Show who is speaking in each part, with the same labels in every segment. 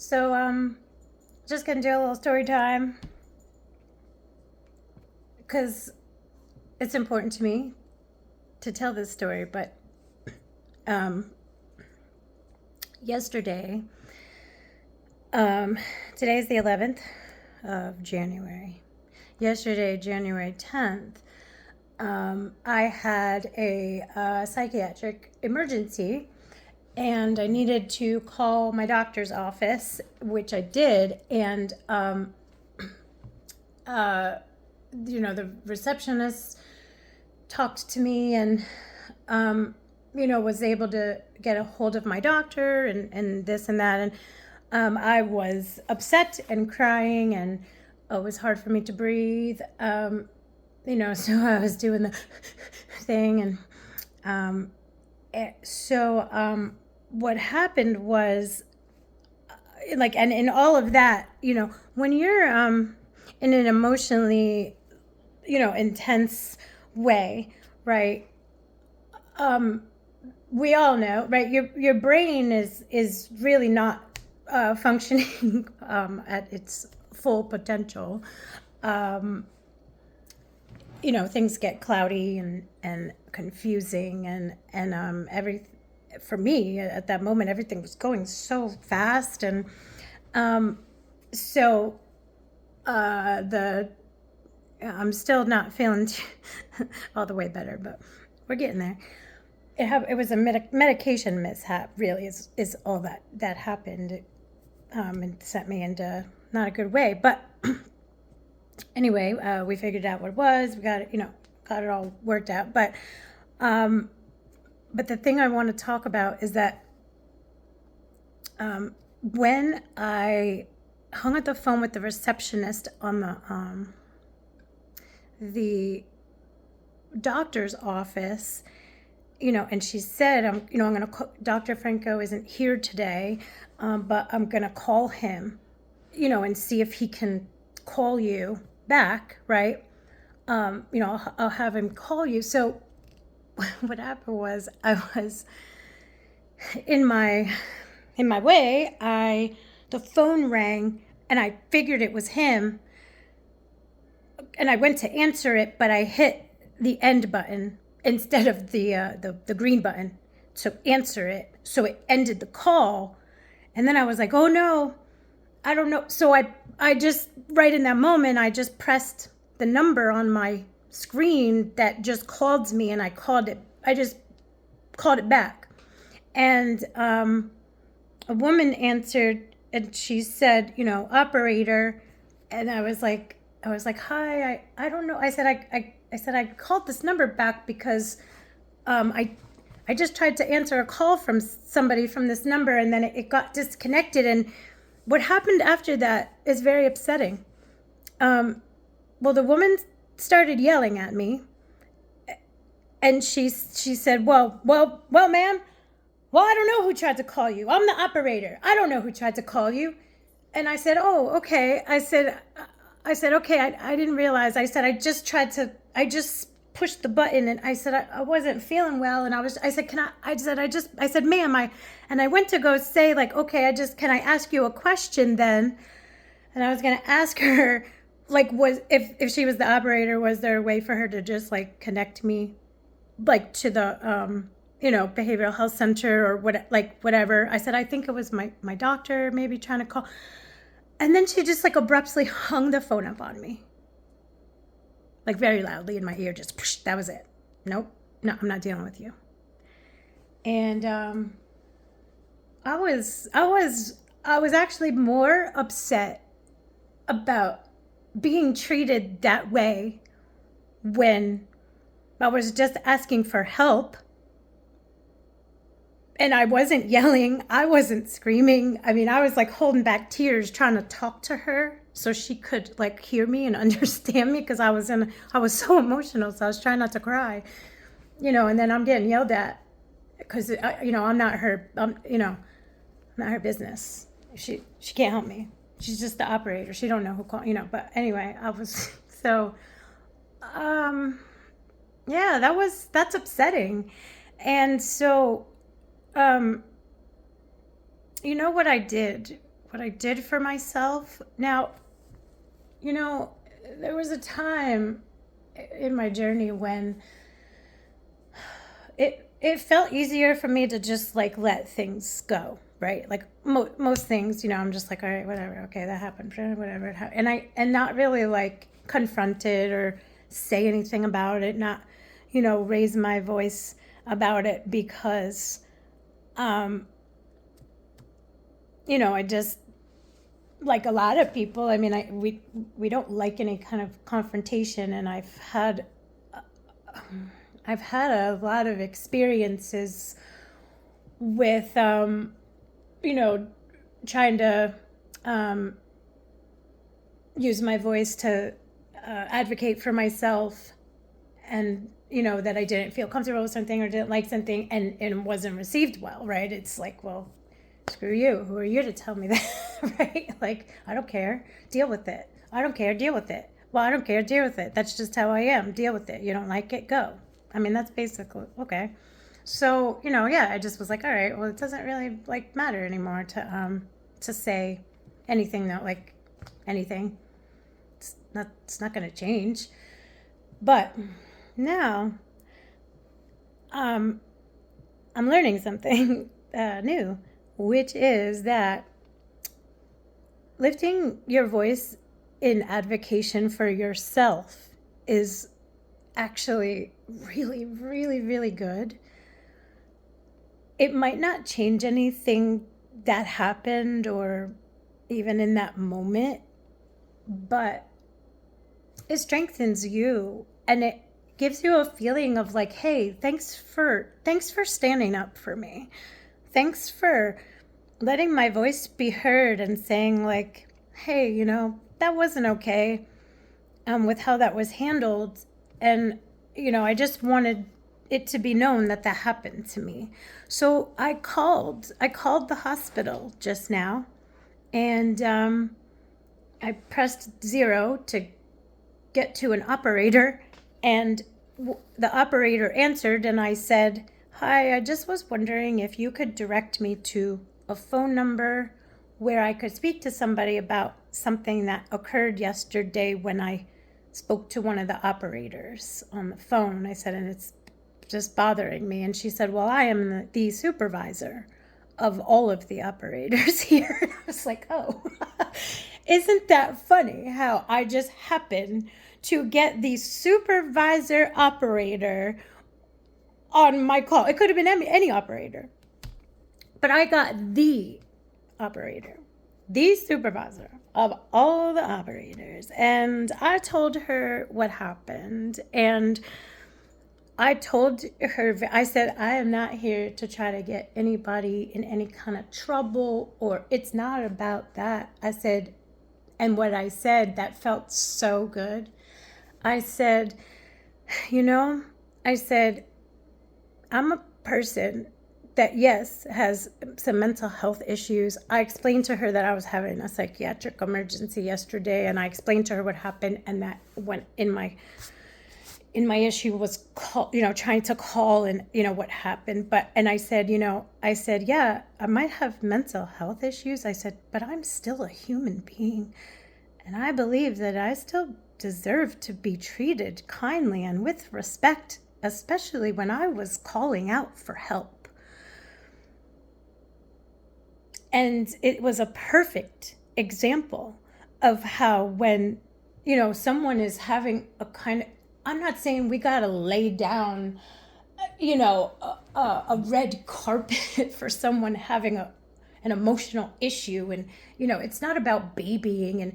Speaker 1: So, just gonna do a little story time because it's important to me to tell this story. But um, yesterday, um, today's the 11th of January. Yesterday, January 10th, I had a psychiatric emergency and I needed to call my doctor's office, which I did. And uh, the receptionist talked to me and, was able to get a hold of my doctor and this and that. And I was upset and crying, and it was hard for me to breathe. So I was doing the thing. And what happened was, and in all of that, when you're in an emotionally intense way, right? We all know, right? Your brain is really not functioning at its full potential. Things get cloudy and confusing, and for me at that moment, everything was going so fast. And so the I'm still not feeling all the way better, but we're getting there. It was a medication mishap, really, is all that happened. And sent me into not a good way. But anyway, we figured out what it was. We got it all worked out. But the thing I want to talk about is that when I hung up the phone with the receptionist on the doctor's office, and she said, I'm going to, Dr. Franco isn't here today, but I'm going to call him, and see if he can call you back, right? I'll have him call you. So what happened was, I was in my way, the phone rang and I figured it was him, and I went to answer it, but I hit the end button instead of the green button to answer it. So it ended the call. And then I was like, oh no, I don't know. So I just, right in that moment, I just pressed the number on my screen that just called me, and I just called it back. And a woman answered, and she said, operator. And I was like, hi, I don't know. I said, I said, I called this number back because I just tried to answer a call from somebody from this number, and then it got disconnected. And what happened after that is very upsetting. Well, the woman started yelling at me, and she said, well, ma'am, well, I don't know who tried to call you. I'm the operator. I don't know who tried to call you. And I said, oh, okay. I said, okay, I didn't realize. I said, I just pushed the button, and I said, I wasn't feeling well. And I said, I said, ma'am, and I went to go say, like, okay, can I ask you a question then? And I was going to ask her, like, if she was the operator, was there a way for her to just, like, connect me, like, to the, behavioral health center or whatever. I said, I think it was my doctor maybe trying to call. And then she just, like, abruptly hung the phone up on me, like, very loudly in my ear. Just whoosh, that was it. Nope, no, I'm not dealing with you. And I was actually more upset about being treated that way when I was just asking for help. And I wasn't yelling. I wasn't screaming. I mean, I was, like, holding back tears trying to talk to her so she could, like, hear me and understand me, because I was so emotional. So I was trying not to cry, and then I'm getting yelled at because, I'm not her, not her business. She can't help me. She's just the operator. She don't know who called, but anyway, I was, so, yeah, that's upsetting. And so, what I did what I did for myself. Now, there was a time in my journey when it felt easier for me to just like let things go, right? Like most things, I'm just like, all right, whatever, okay, that happened, whatever, and not really like confront it or say anything about it, not raise my voice about it, because I just, like a lot of people, I mean, we don't like any kind of confrontation, and I've had a lot of experiences with, trying to use my voice to advocate for myself, and, that I didn't feel comfortable with something or didn't like something, and it wasn't received well, right? It's like, well, screw you. Who are you to tell me that, right? Like, I don't care. Deal with it. I don't care. Deal with it. Well, I don't care. Deal with it. That's just how I am. Deal with it. You don't like it? Go. I mean, that's basically, okay. So, yeah, I just was like, all right, well, it doesn't really like matter anymore to say anything, that like anything. It's not going to change. But now, I'm learning something new, which is that lifting your voice in advocation for yourself is actually really, really, really good. It might not change anything that happened or even in that moment, but it strengthens you, and it gives you a feeling of like, hey, thanks for standing up for me. Thanks for letting my voice be heard and saying like, hey, that wasn't okay with how that was handled. And, I just wanted it to be known that happened to me. So I called the hospital just now, and I pressed 0 to get to an operator, and the operator answered, and I said, hi, I just was wondering if you could direct me to a phone number where I could speak to somebody about something that occurred yesterday when I spoke to one of the operators on the phone. I said, and it's just bothering me. And she said, well, I am the supervisor of all of the operators here. And I was like, oh, isn't that funny how I just happened to get the supervisor operator on my call? It could have been any operator, but I got the operator, the supervisor of all the operators. And I told her what happened, and I told her, I said, I am not here to try to get anybody in any kind of trouble, or it's not about that. I said, and what I said that felt so good. I said, I said, I'm a person that, yes, has some mental health issues. I explained to her that I was having a psychiatric emergency yesterday, and I explained to her what happened, and that went in my issue was trying to call and, what happened. And I said, yeah, I might have mental health issues. I said, but I'm still a human being. And I believe that I still deserve to be treated kindly and with respect, especially when I was calling out for help. And it was a perfect example of how when, someone is having a kind of, I'm not saying we got to lay down, a red carpet for someone having an emotional issue. And, it's not about babying, and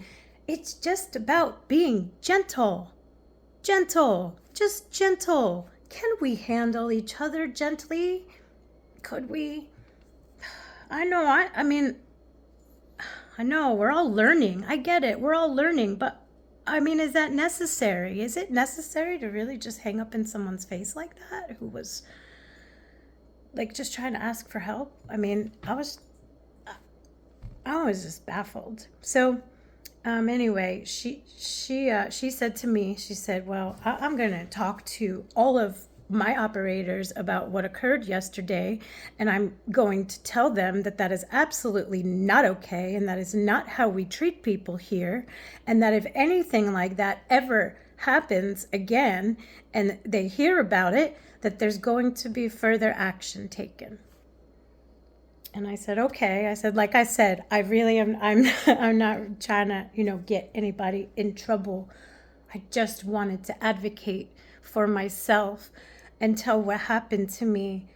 Speaker 1: it's just about being gentle, just gentle. Can we handle each other gently? Could we? I know, I mean, I know we're all learning. I get it. We're all learning, but I mean, is that necessary? Is it necessary to really just hang up in someone's face like that, who was like just trying to ask for help? I mean, I was just baffled. So anyway, she said to me, she said, well, I'm going to talk to all of my operators about what occurred yesterday, and I'm going to tell them that that is absolutely not okay, and that is not how we treat people here, and that if anything like that ever happens again and they hear about it, that there's going to be further action taken. And I said, okay. I said, like I said, I really am, I'm not trying to, get anybody in trouble. I just wanted to advocate for myself and tell what happened to me,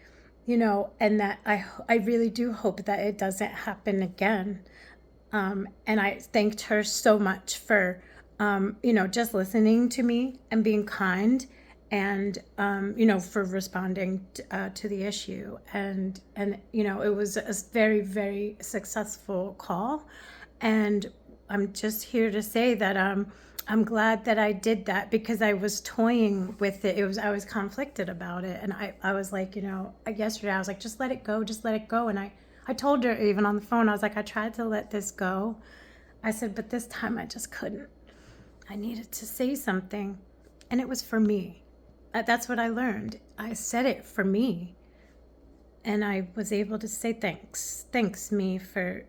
Speaker 1: and that I really do hope that it doesn't happen again. And I thanked her so much for, just listening to me and being kind, and for responding to the issue. And it was a very, very successful call. And I'm just here to say that I'm glad that I did that, because I was toying with it. I was conflicted about it, and I was like, yesterday I was like, just let it go, just let it go. And I told her even on the phone, I was like, I tried to let this go. I said, but this time I just couldn't. I needed to say something, and it was for me. That's what I learned. I said it for me, and I was able to say thanks me for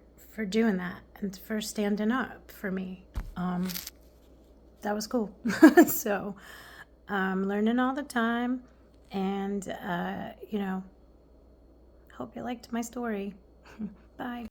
Speaker 1: doing that and for standing up for me. That was cool. So I'm learning all the time, and hope you liked my story. Bye.